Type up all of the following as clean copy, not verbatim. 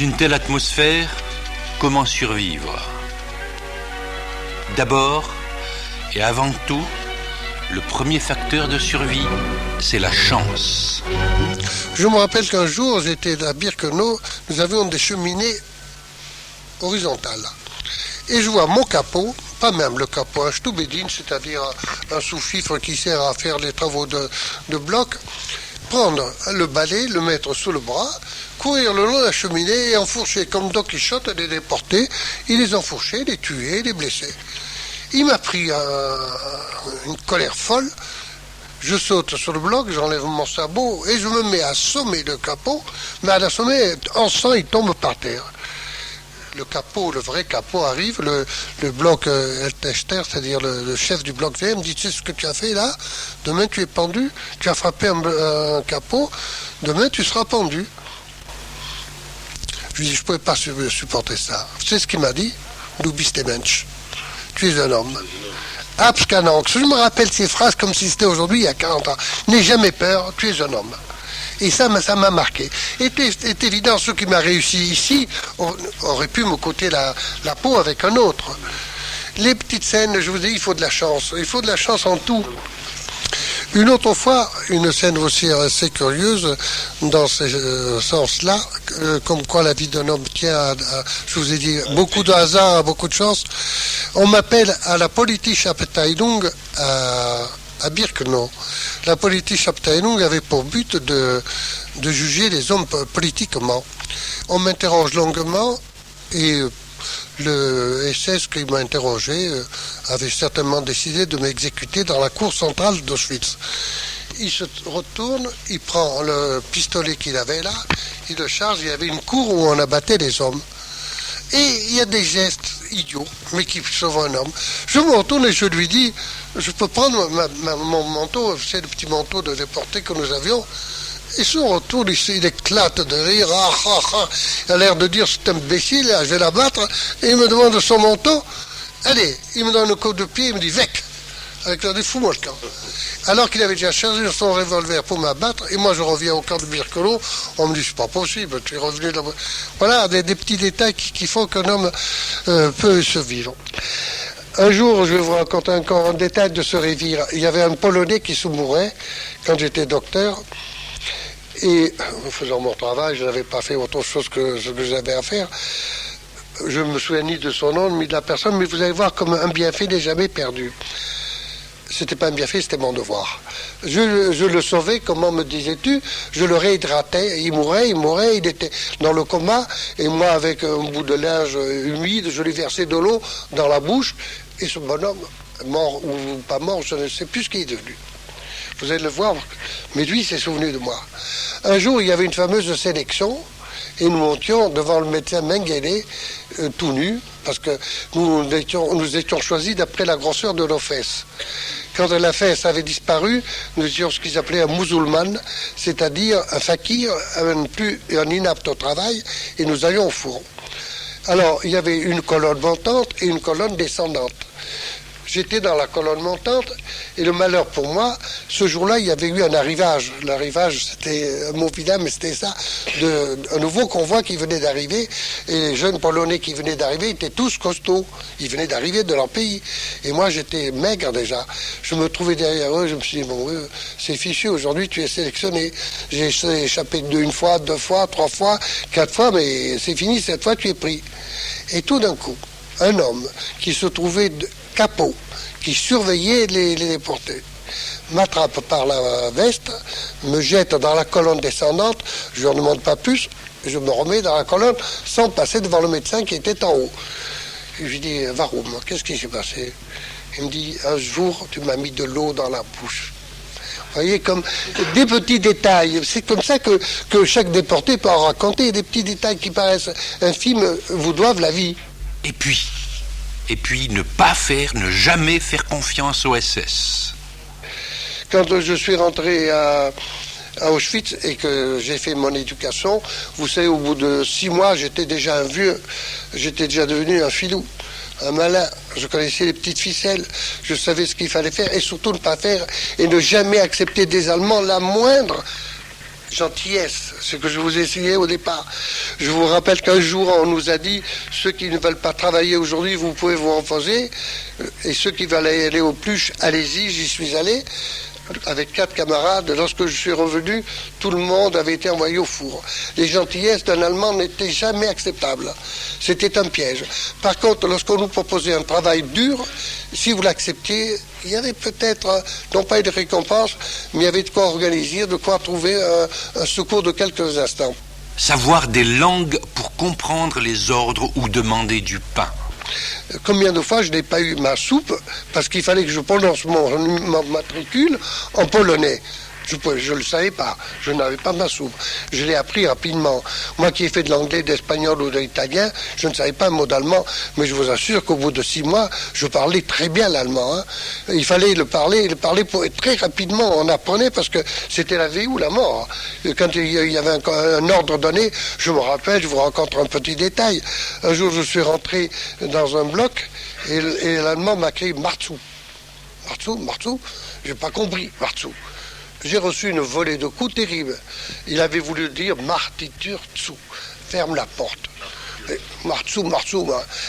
une telle atmosphère, comment survivre? D'abord et avant tout, le premier facteur de survie, c'est la chance. Je me rappelle qu'un jour, j'étais à Birkenau, nous avions des cheminées horizontales. Et je vois mon capot, pas même le capot, un stoubédine, c'est-à-dire un sous-fifre qui sert à faire les travaux de bloc, prendre le balai, le mettre sous le bras, courir le long de la cheminée et enfourcher comme Don Quichotte les déportés. Il les enfourchait, les tuait, les blessait. Il m'a pris une colère folle. Je saute sur le bloc, j'enlève mon sabot et je me mets à assommer le capot, mais à l'assommer, en sang, il tombe par terre. Le capot, le vrai capot arrive, le bloc Eltester, c'est-à-dire le chef du bloc VM, me dit: tu sais ce que tu as fait là? Demain tu es pendu, tu as frappé un capot, demain tu seras pendu. Je lui dis: je ne pouvais pas supporter ça. Tu sais ce qu'il m'a dit? Du bist ein Mensch. Tu es un homme. Abscananx. Je me rappelle ces phrases comme si c'était aujourd'hui, il y a 40 ans. N'aie jamais peur, tu es un homme. Et ça m'a marqué. C'est évident, ce qui m'a réussi ici aurait pu me coûter la peau avec un autre. Les petites scènes, je vous dis, il faut de la chance. Il faut de la chance en tout. Une autre fois, une scène aussi assez curieuse dans ce sens-là, comme quoi la vie d'un homme tient à, je vous ai dit, beaucoup de hasard, à beaucoup de chance. On m'appelle à la Politische Abteilung à Birkenau. La Politische Abteilung avait pour but de juger les hommes politiquement. On m'interroge longuement et le SS qui m'a interrogé avait certainement décidé de m'exécuter dans la cour centrale d'Auschwitz. Il se retourne, il prend le pistolet qu'il avait là, il le charge, il y avait une cour où on abattait les hommes. Et il y a des gestes idiots, mais qui sauvent un homme. Je me retourne et je lui dis: je peux prendre mon manteau, c'est le petit manteau de déporté que nous avions. Et son retour, il éclate de rire. Il a l'air de dire: c'est imbécile, je vais l'abattre. Et il me demande son manteau. Allez, il me donne un coup de pied, il me dit: vec, avec l'air des fous, moi, le camp. Alors qu'il avait déjà chargé son revolver pour m'abattre, et moi je reviens au camp de Birkenau, on me dit: c'est pas possible, tu es revenu là. Voilà, des petits détails qui font qu'un homme peut survivre. Un jour, je vais vous raconter encore un détail de ce révire. Il y avait un Polonais qui se mourait quand j'étais docteur. Et en faisant mon travail, je n'avais pas fait autre chose que ce que j'avais à faire. Je ne me souviens ni de son nom, ni de la personne, mais vous allez voir comme un bienfait n'est jamais perdu. C'était pas un bienfait, c'était mon devoir. Je le sauvais, comment me disais-tu? Je le réhydratais, il mourait, il était dans le coma, et moi, avec un bout de linge humide, je lui versais de l'eau dans la bouche, et ce bonhomme, mort ou pas mort, je ne sais plus ce qu'il est devenu. Vous allez le voir, mais lui s'est souvenu de moi. Un jour, il y avait une fameuse sélection, et nous montions devant le médecin Mengele, tout nu, parce que nous étions choisis d'après la grosseur de nos fesses. Quand la fesse avait disparu, nous étions ce qu'ils appelaient un musulman, c'est-à-dire un fakir, un inapte au travail, et nous allions au four. Alors, il y avait une colonne montante et une colonne descendante. J'étais dans la colonne montante, et le malheur pour moi, ce jour-là, il y avait eu un arrivage. L'arrivage, c'était un mot vilain, mais c'était ça, un nouveau convoi qui venait d'arriver, et les jeunes Polonais qui venaient d'arriver étaient tous costauds. Ils venaient d'arriver de leur pays. Et moi, j'étais maigre déjà. Je me trouvais derrière eux, je me suis dit: bon, c'est fichu, aujourd'hui, tu es sélectionné. J'ai échappé une fois, 2 fois, 3 fois, 4 fois, mais c'est fini, cette fois, tu es pris. Et tout d'un coup, un homme qui se trouvait capot, qui surveillait les déportés, m'attrape par la veste, me jette dans la colonne descendante, je ne lui demande pas plus, je me remets dans la colonne sans passer devant le médecin qui était en haut. Et je lui dis: Varum, qu'est-ce qui s'est passé? Il me dit: un jour, tu m'as mis de l'eau dans la bouche. Vous voyez, comme des petits détails. C'est comme ça que chaque déporté peut en raconter. Des petits détails qui paraissent infimes vous doivent la vie. Et puis ne jamais faire confiance au SS. Quand je suis rentré à Auschwitz et que j'ai fait mon éducation, vous savez, au bout de 6 mois, j'étais déjà un vieux, j'étais déjà devenu un filou, un malin. Je connaissais les petites ficelles, je savais ce qu'il fallait faire et surtout ne pas faire et ne jamais accepter des Allemands la moindre gentillesse, ce que je vous ai essayé au départ. Je vous rappelle qu'un jour, on nous a dit, ceux qui ne veulent pas travailler aujourd'hui, vous pouvez vous reposer, et ceux qui veulent aller aux pluches, allez-y, j'y suis allé, avec 4 camarades. Lorsque je suis revenu, tout le monde avait été envoyé au four. Les gentillesses d'un Allemand n'étaient jamais acceptables. C'était un piège. Par contre, lorsqu'on nous proposait un travail dur, si vous l'acceptiez, il y avait peut-être, non pas une récompense, mais il y avait de quoi organiser, de quoi trouver un secours de quelques instants. Savoir des langues pour comprendre les ordres ou demander du pain. Combien de fois je n'ai pas eu ma soupe parce qu'il fallait que je prononce mon matricule en polonais. Je ne le savais pas, je n'avais pas ma soupe. Je l'ai appris rapidement. Moi qui ai fait de l'anglais, d'espagnol ou de l'italien, je ne savais pas un mot d'allemand, mais je vous assure qu'au bout de 6 mois, je parlais très bien l'allemand. Il fallait le parler très rapidement. On apprenait parce que c'était la vie ou la mort. Quand il y avait un ordre donné, je me rappelle, je vous raconte un petit détail. Un jour, je suis rentré dans un bloc et l'allemand m'a crié Marzu. Marzu, j'ai pas compris, Marzu. J'ai reçu une volée de coups terribles. Il avait voulu dire Martitur Tsu, ferme la porte. Marzu.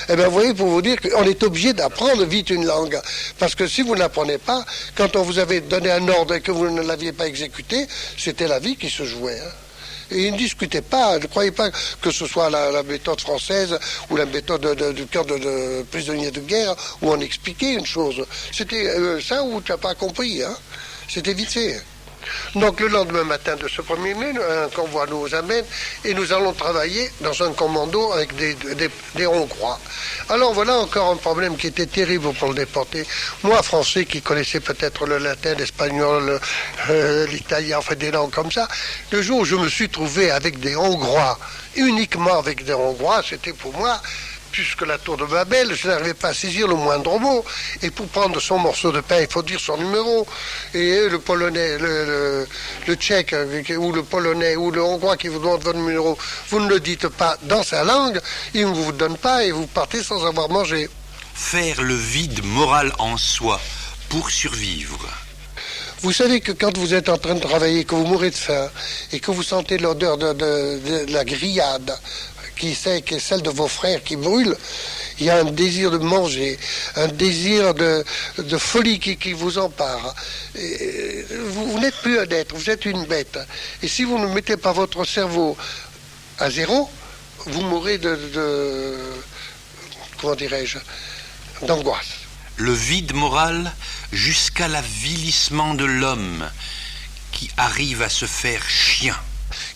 Eh bien, vous voyez, pour vous dire qu'on est obligé d'apprendre vite une langue. Parce que si vous ne l'apprenez pas, quand on vous avait donné un ordre et que vous ne l'aviez pas exécuté, c'était la vie qui se jouait. Et ils ne discutaient pas, ne croyez pas que ce soit la méthode française ou la méthode du camp de prisonniers de guerre où on expliquait une chose. C'était ça où tu n'as pas compris. C'était vite fait. Donc le lendemain matin de ce 1er mai, un convoi nous amène et nous allons travailler dans un commando avec des Hongrois. Alors voilà encore un problème qui était terrible pour le déporté. Moi, français qui connaissais peut-être le latin, l'espagnol, l'italien, enfin des langues comme ça, le jour où je me suis trouvé avec des Hongrois, uniquement avec des Hongrois, c'était pour moi... plus que la tour de Babel, je n'arrivais pas à saisir le moindre mot. Et pour prendre son morceau de pain, il faut dire son numéro. Et le polonais, le tchèque, ou le polonais, ou le hongrois qui vous demande votre numéro, vous ne le dites pas dans sa langue, il ne vous donne pas et vous partez sans avoir mangé. Faire le vide moral en soi pour survivre. Vous savez que quand vous êtes en train de travailler, que vous mourrez de faim, et que vous sentez l'odeur de la grillade, qui est celle de vos frères qui brûlent, il y a un désir de manger, un désir de folie qui vous empare. Et vous n'êtes plus un être, vous êtes une bête. Et si vous ne mettez pas votre cerveau à zéro, vous mourrez comment dirais-je, d'angoisse. Le vide moral jusqu'à l'avilissement de l'homme qui arrive à se faire chien.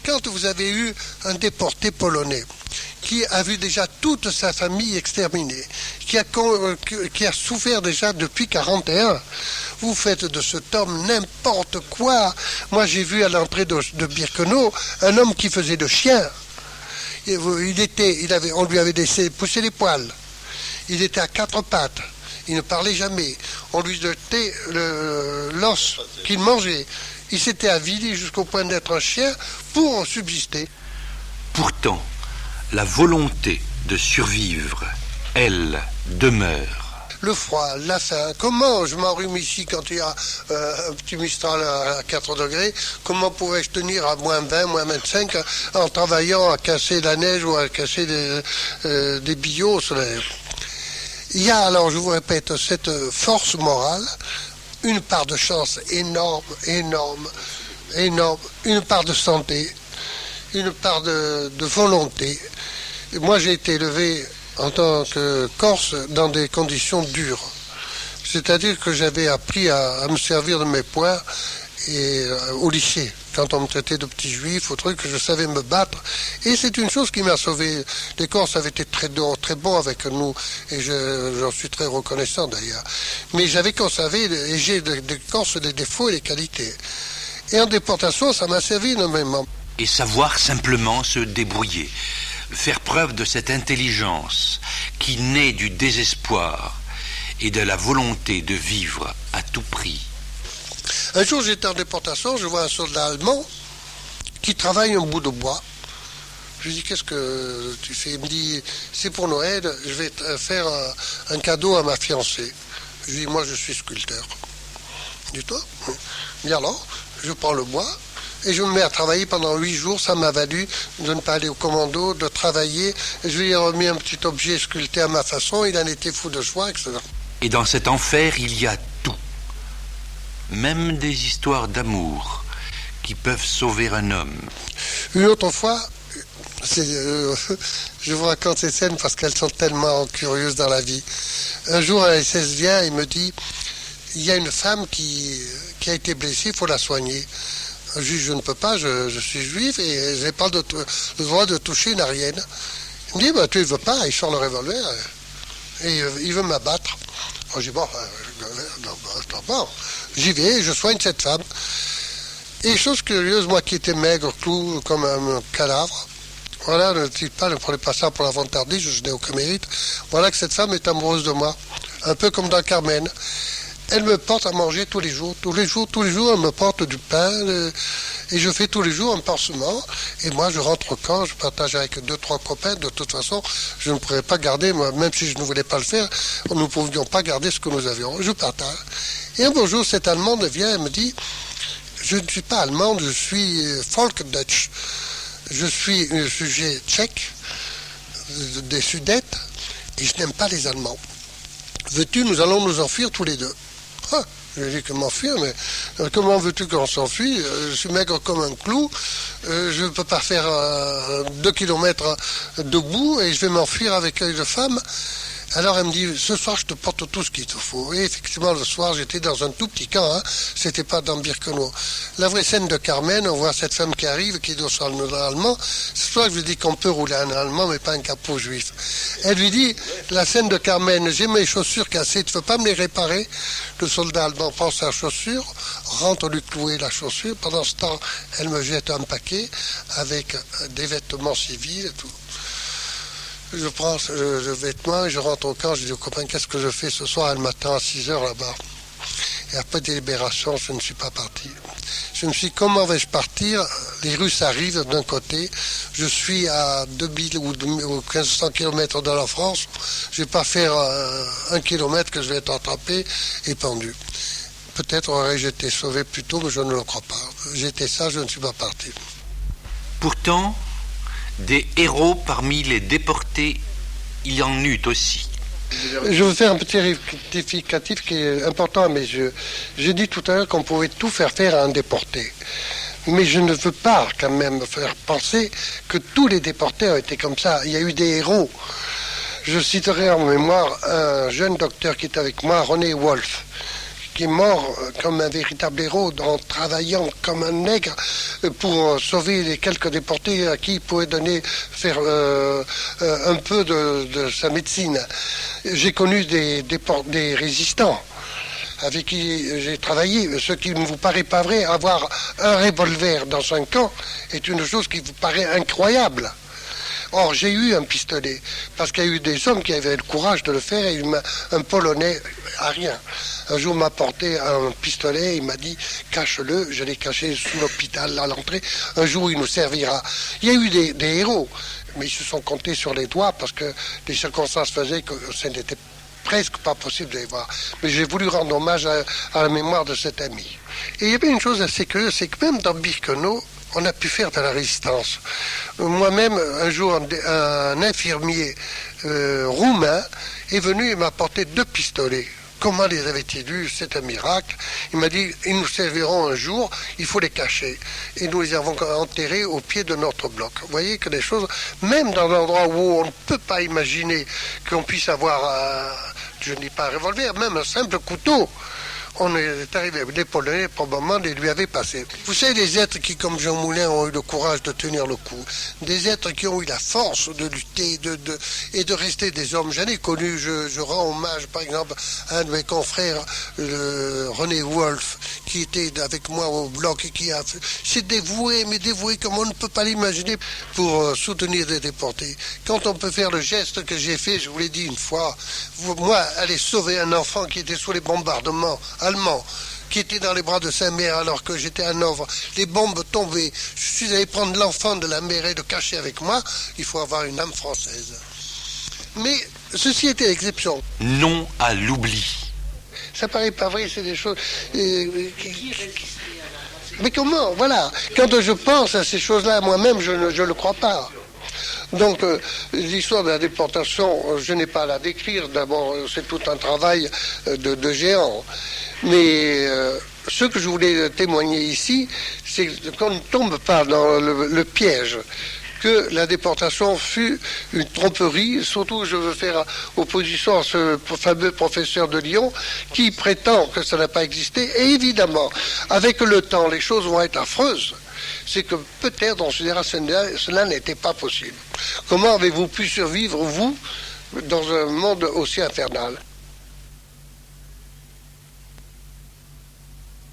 Quand vous avez eu un déporté polonais qui a vu déjà toute sa famille exterminée, qui a souffert déjà depuis 1941, vous faites de cet homme n'importe quoi. Moi, j'ai vu à l'entrée de Birkenau un homme qui faisait de chien. On lui avait laissé pousser les poils. Il était à 4 pattes. Il ne parlait jamais. On lui jetait l'os qu'il mangeait. Il s'était avili jusqu'au point d'être un chien pour en subsister. Pourtant, la volonté de survivre, elle, demeure. Le froid, la faim, comment je m'enrhume ici quand il y a un petit mistral à 4 degrés, comment pourrais-je tenir à moins 20, moins 25 en travaillant à casser la neige ou à casser des billots au soleil. Il y a alors, je vous répète, cette force morale, une part de chance énorme, une part de santé, une part de volonté. Et moi, j'ai été élevé en tant que Corse dans des conditions dures. C'est-à-dire que j'avais appris à me servir de mes poings et au lycée, quand on me traitait de petit juif, au truc, je savais me battre. Et c'est une chose qui m'a sauvé. Les Corses avaient été très bons avec nous, et j'en suis très reconnaissant d'ailleurs. Mais j'avais conservé, et j'ai des Corses des défauts et des qualités. Et en déportation, ça m'a servi énormément. Et savoir simplement se débrouiller. Faire preuve de cette intelligence qui naît du désespoir et de la volonté de vivre à tout prix. Un jour, j'étais en déportation, je vois un soldat allemand qui travaille un bout de bois. Je lui dis, qu'est-ce que tu fais? Il me dit, c'est pour Noël, je vais faire un cadeau à ma fiancée. Je lui dis, moi, je suis sculpteur. Du toi? Il me dit, alors, je prends le bois, Et je me mets à travailler pendant 8 jours. Ça m'a valu de ne pas aller au commando, de travailler. Je lui ai remis un petit objet sculpté à ma façon. Il en était fou de joie, etc. Et dans cet enfer, il y a tout. Même des histoires d'amour qui peuvent sauver un homme. Une autre fois, je vous raconte ces scènes parce qu'elles sont tellement curieuses dans la vie. Un jour, un SS vient et me dit, il y a une femme qui a été blessée, il faut la soigner. Je ne peux pas, je suis juif et je n'ai pas le droit de toucher une aryenne. Il me dit, bah, tu ne veux pas, il sort le revolver et il veut m'abattre. Je dis, bon, j'y vais, je soigne cette femme. Et chose curieuse, moi qui étais maigre, clou, comme un cadavre, voilà, ne prenez pas ça pour la vantardise, je n'ai aucun mérite. Voilà que cette femme est amoureuse de moi, un peu comme dans Carmen. Elle me porte à manger tous les jours, elle me porte du pain, et je fais tous les jours un pansement. Et moi, je rentre au camp, je partage avec 2-3 copains. De toute façon, je ne pourrais pas garder, moi, même si je ne voulais pas le faire, nous ne pouvions pas garder ce que nous avions. Je partage. Et un beau jour, cette Allemande vient et me dit, je ne suis pas allemande, je suis Volksdeutsch. Je suis un sujet tchèque, des Sudètes, et je n'aime pas les Allemands. Veux-tu, nous allons nous enfuir tous les deux. Ah, je lui ai dit que m'enfuir, mais comment veux-tu qu'on s'enfuit? Je suis maigre comme un clou, je ne peux pas faire 2 kilomètres debout et je vais m'enfuir avec une femme. Alors elle me dit, ce soir je te porte tout ce qu'il te faut. Et effectivement le soir j'étais dans un tout petit camp, hein. C'était pas dans Birkenau. La vraie scène de Carmen, on voit cette femme qui arrive, qui doit sur le allemand. C'est pour ça que je dis qu'on peut rouler un allemand, mais pas un capot juif. Elle lui dit, la scène de Carmen, j'ai mes chaussures cassées, tu ne veux pas me les réparer? Le soldat allemand prend sa chaussure, rentre lui clouer la chaussure. Pendant ce temps, elle me jette un paquet avec des vêtements civils et tout. Je prends le vêtement et je rentre au camp. Je dis au copain, qu'est-ce que je fais ce soir? Elle m'attend à 6 heures là-bas. Et après délibération, je ne suis pas parti. Je me suis dit, comment vais-je partir? Les Russes arrivent d'un côté. Je suis à 2000 ou 1500 km de la France. Je ne vais pas faire 1 kilomètre que je vais être attrapé et pendu. Peut-être aurais-je été sauvé plus tôt, mais je ne le crois pas. J'étais sage, je ne suis pas parti. Pourtant, des héros parmi les déportés, il y en eut aussi. Je veux faire un petit rectificatif qui est important, mais j'ai dit tout à l'heure qu'on pouvait tout faire à un déporté. Mais je ne veux pas quand même faire penser que tous les déportés ont été comme ça. Il y a eu des héros. Je citerai en mémoire un jeune docteur qui est avec moi, René Wolf, qui est mort comme un véritable héros en travaillant comme un nègre pour sauver les quelques déportés à qui il pouvait faire un peu de sa médecine. J'ai connu des résistants avec qui j'ai travaillé. Ce qui ne vous paraît pas vrai, avoir un revolver dans un camp est une chose qui vous paraît incroyable. Or, j'ai eu un pistolet, parce qu'il y a eu des hommes qui avaient le courage de le faire, et un Polonais, à rien. Un jour m'a apporté un pistolet, il m'a dit, cache-le, je l'ai caché sous l'hôpital à l'entrée, un jour il nous servira. Il y a eu des héros, mais ils se sont comptés sur les doigts, parce que les circonstances faisaient que ce n'était presque pas possible de les voir. Mais j'ai voulu rendre hommage à la mémoire de cet ami. Et il y avait une chose assez curieuse, c'est que même dans Birkenau, on a pu faire de la résistance. Moi-même, un jour, un infirmier roumain est venu et m'a apporté 2 pistolets. Comment les avait-il eus? C'est un miracle. Il m'a dit, ils nous serviront un jour, il faut les cacher. Et nous les avons enterrés au pied de notre bloc. Vous voyez que des choses, même dans un endroit où on ne peut pas imaginer qu'on puisse avoir, je ne dis pas un revolver, même un simple couteau. On est arrivé, les Polonais probablement les lui avaient passé. Vous savez, des êtres qui, comme Jean Moulin, ont eu le courage de tenir le coup, des êtres qui ont eu la force de lutter et de rester des hommes. J'en ai connu, je rends hommage par exemple à un de mes confrères, René Wolf, qui était avec moi au bloc et qui s'est dévoué, mais dévoué comme on ne peut pas l'imaginer pour soutenir des déportés. Quand on peut faire le geste que j'ai fait, je vous l'ai dit une fois, moi, aller sauver un enfant qui était sous les bombardements allemand, qui était dans les bras de sa mère alors que j'étais un œuvre, les bombes tombaient, je suis allé prendre l'enfant de la mère et le cacher avec moi, il faut avoir une âme française. Mais ceci était l'exception. Non à l'oubli. Ça paraît pas vrai, c'est des choses... Mais comment? Voilà. Quand je pense à ces choses-là moi-même, je ne le crois pas. Donc, l'histoire de la déportation, je n'ai pas à la décrire. D'abord, c'est tout un travail de géant. Mais ce que je voulais témoigner ici, c'est qu'on ne tombe pas dans le piège que la déportation fut une tromperie. Surtout, je veux faire opposition à ce fameux professeur de Lyon qui prétend que ça n'a pas existé. Et évidemment, avec le temps, les choses vont être affreuses. C'est que peut-être on se dira que cela n'était pas possible. Comment avez-vous pu survivre, vous, dans un monde aussi infernal ?